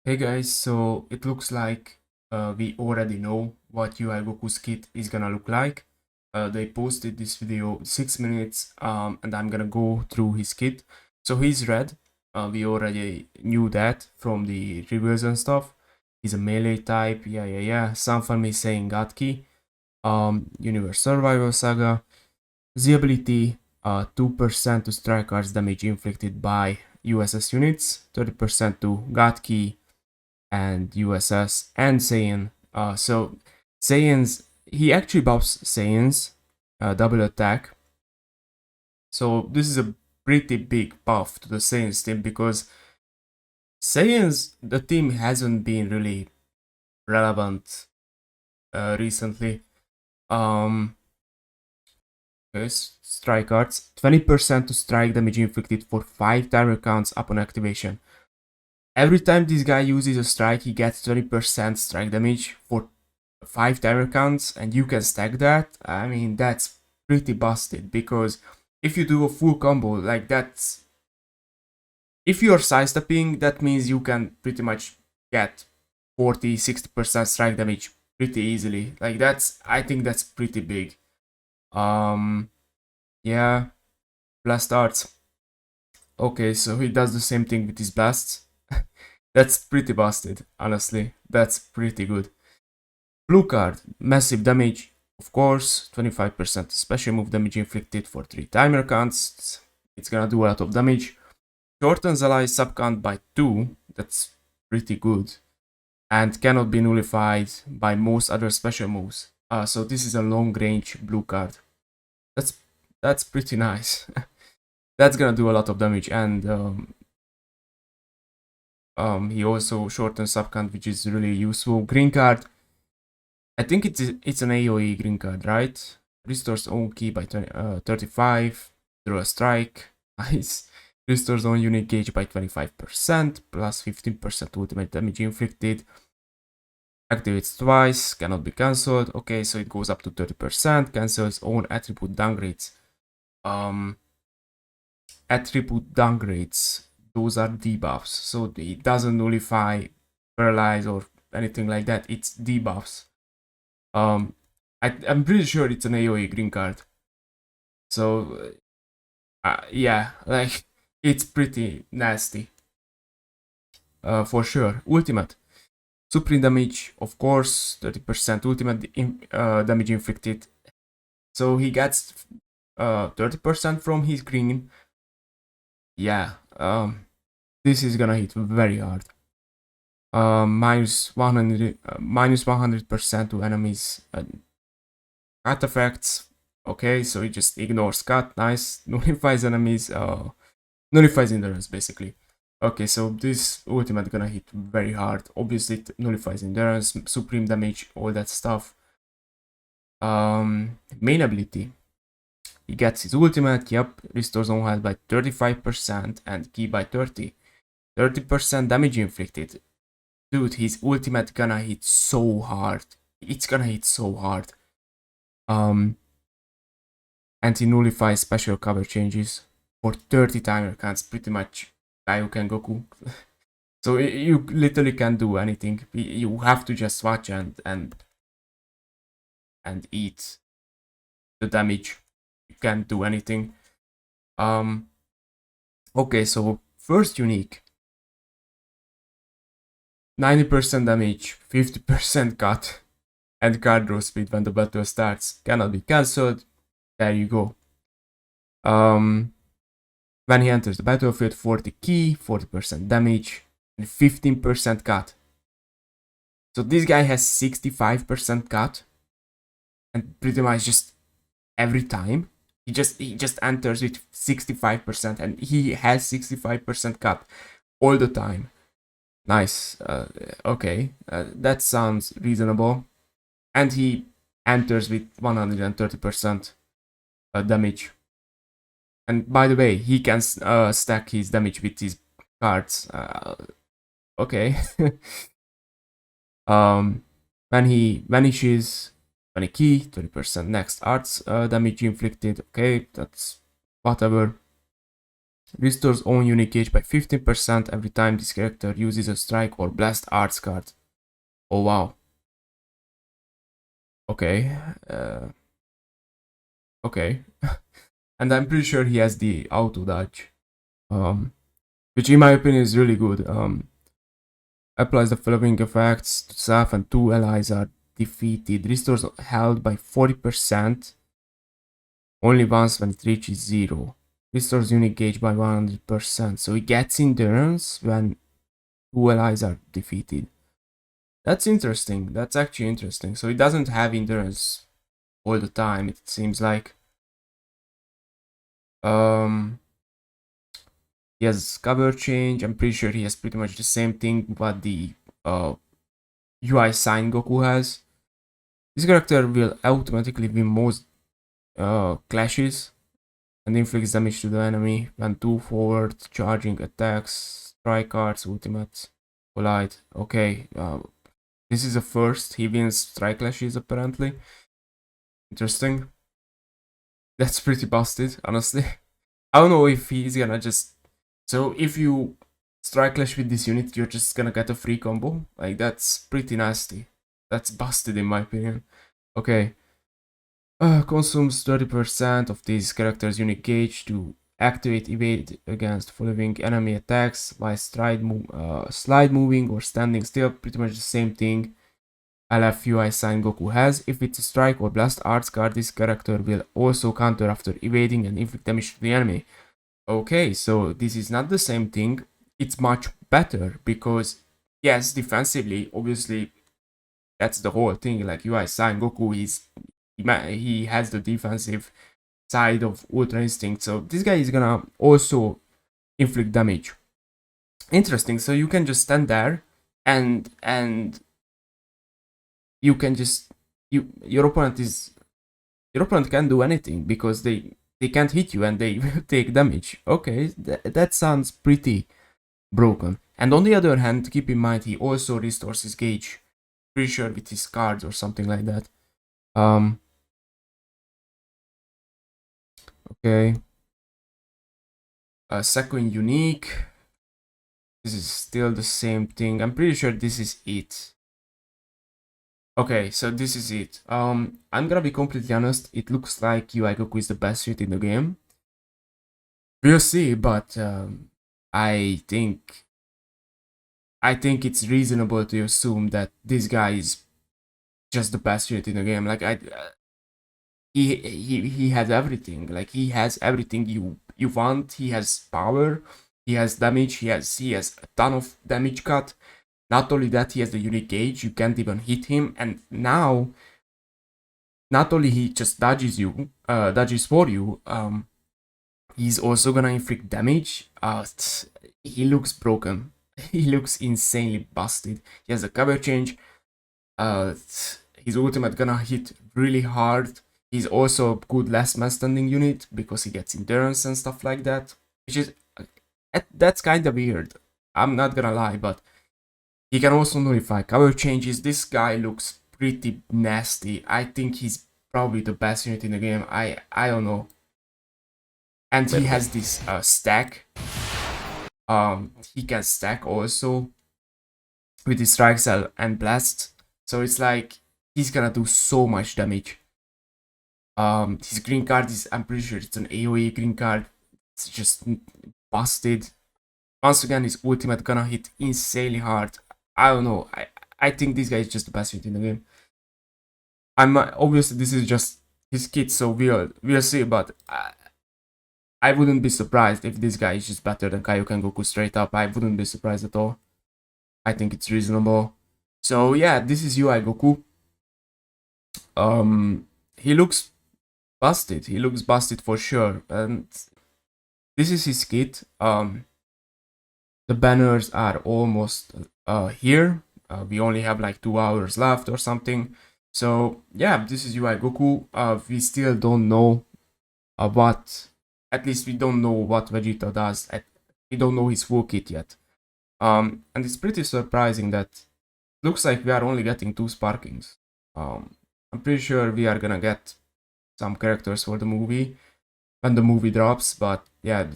Hey guys, so it looks like we already know what UI Goku's kit is gonna look like. They posted this video 6 minutes and I'm gonna go through his kit. So he's red, we already knew that from the reviews and stuff. He's a melee type, yeah. Some for me saying God Key. Universe Survival Saga. The ability 2% to strike arts damage inflicted by USS units, 30% to God Key and USS and Saiyan. So Saiyan's he actually buffs Saiyan's double attack. So this is a pretty big buff to the Saiyan's team because Saiyan's the team hasn't been really relevant recently. Um, strike arts 20% to strike damage inflicted for 5 timer counts upon activation. Every time this guy uses a strike, he gets 20% strike damage for 5 timer counts, and you can stack that. I mean, that's pretty busted because if you do a full combo like that's, if you're sidestepping, that means you can pretty much get 40-60% strike damage pretty easily. Like I think that's pretty big. Yeah, blast arts. Okay, so he does the same thing with his blasts. That's pretty busted, honestly. That's pretty good. Blue card, massive damage, of course, 25% special move damage inflicted for 3 timer counts. It's gonna do a lot of damage. Shortens ally sub count by 2, that's pretty good. And cannot be nullified by most other special moves. So this is a long range blue card. That's pretty nice. That's gonna do a lot of damage, and he also shortens sub count, which is really useful. Green card, I think it's an AoE green card, right? Restores own key by 35, draw a strike, nice. Restores own unit gauge by 25%, plus 15% ultimate damage inflicted. Activates twice, cannot be cancelled. Okay, so it goes up to 30%, cancels own attribute downgrades. Attribute downgrades, those are debuffs, so it doesn't nullify, paralyze, or anything like that. It's debuffs. I'm pretty sure it's an AoE green card. So, yeah, like, it's pretty nasty. For sure. Ultimate. Supreme damage, of course, 30% ultimate damage inflicted. So he gets 30% from his green. Yeah, this is gonna hit very hard. Minus 100% to enemies cut effects. Okay, so it just ignores cut. Nice. Nullifies enemies. Nullifies endurance basically. Okay, so this ultimate gonna hit very hard. Obviously, it nullifies endurance, supreme damage, all that stuff. Main ability. He gets his ultimate. Yep, restores own health by 35% and ki by 30. 30% damage inflicted. Dude, his ultimate gonna hit so hard. It's gonna hit so hard. Anti-nullifies special cover changes for 30 timer counts, pretty much Kaioken Goku. So you literally can't do anything. You have to just watch and eat the damage. You can't do anything. Okay, so first unique. 90% damage, 50% cut, and card draw speed when the battle starts. Cannot be cancelled. There you go. When he enters the battlefield, 40 ki, 40% damage, and 15% cut. So this guy has 65% cut, and pretty much just every time he just enters with 65%, and he has 65% cut all the time. Nice. Okay, that sounds reasonable. And he enters with 130% damage. And by the way, he can stack his damage with his cards. Okay. When he vanishes, 20 ki, 20% next arts damage inflicted. Okay, that's whatever. Restores own unique gauge by 15% every time this character uses a strike or blast arts card. Oh wow. Okay. Okay. And I'm pretty sure he has the auto dodge. Which in my opinion is really good. Applies the following effects to self and two allies are defeated. Restores health by 40% only once when it reaches 0. Restores unique gauge by 100%. So he gets endurance when two allies are defeated. That's interesting. That's actually interesting. So he doesn't have endurance all the time, it seems like. He has cover change. I'm pretty sure he has pretty much the same thing what the UI Sign Goku has. This character will automatically win most clashes and inflicts damage to the enemy when two forward charging attacks, strike cards, ultimates, collide. Okay, this is the first he wins strike clashes apparently. Interesting. That's pretty busted, honestly. I don't know if he's gonna just... So if you strike clash with this unit, you're just gonna get a free combo. Like, that's pretty nasty. That's busted in my opinion. Okay. Consumes 30% of this character's unique gauge to activate evade against following enemy attacks by slide moving or standing still. Pretty much the same thing LFUI Sign Goku has. If it's a strike or blast arts card, this character will also counter after evading and inflict damage to the enemy. Okay, so this is not the same thing. It's much better because, yes, defensively, obviously, that's the whole thing. Like UI Sign Goku, he has the defensive side of Ultra Instinct, so this guy is gonna also inflict damage. Interesting. So you can just stand there and you can just your opponent can't do anything because they can't hit you and they will take damage. Okay, that sounds pretty broken. And on the other hand, keep in mind he also restores his gauge, pretty sure with his cards or something like that. Okay. Second unique. This is still the same thing. I'm pretty sure this is it. Okay, so this is it. I'm gonna be completely honest. It looks like UI Goku is the best unit in the game. We'll see, but I think it's reasonable to assume that this guy is just the best unit in the game. Like he has everything. Like he has everything you want. He has power. He has damage. He has a ton of damage cut. Not only that, he has the unique gauge. You can't even hit him. And now, not only he just dodges for you. He's also gonna inflict damage. He looks broken. He looks insanely busted. He has a cover change. His ultimate gonna hit really hard. He's also a good last man standing unit because he gets endurance and stuff like that. Which is that's kind of weird. I'm not gonna lie, but he can also nullify cover changes. This guy looks pretty nasty. I think he's probably the best unit in the game. I don't know. And he has this stack. He can stack also with his strike cell and blast. So it's like he's gonna do so much damage. His green card is, I'm pretty sure it's an AoE green card. It's just busted. Once again, his ultimate gonna hit insanely hard. I don't know. I think this guy is just the best unit in the game. Obviously this is just his kit, so we'll see. But I wouldn't be surprised if this guy is just better than Kaioken Goku straight up. I wouldn't be surprised at all. I think it's reasonable. So yeah, this is UI Goku. He looks busted. He looks busted for sure. And this is his kit. The banners are almost here. We only have like 2 hours left or something. So yeah, this is UI Goku. We still don't know what... At least we don't know what Vegeta does. We don't know his full kit yet. And it's pretty surprising that looks like we are only getting 2 sparkings. I'm pretty sure we are gonna get some characters for the movie when the movie drops, but yeah,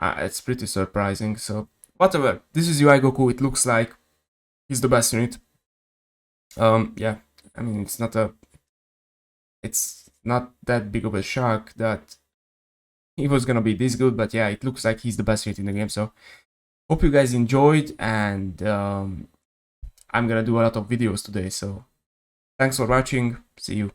It's pretty surprising. So whatever, this is UI Goku. It looks like he's the best unit. Yeah, I mean it's not that big of a shock that he was gonna be this good, but yeah, it looks like he's the best unit in the game. So hope you guys enjoyed, and I'm gonna do a lot of videos today. So thanks for watching. See you.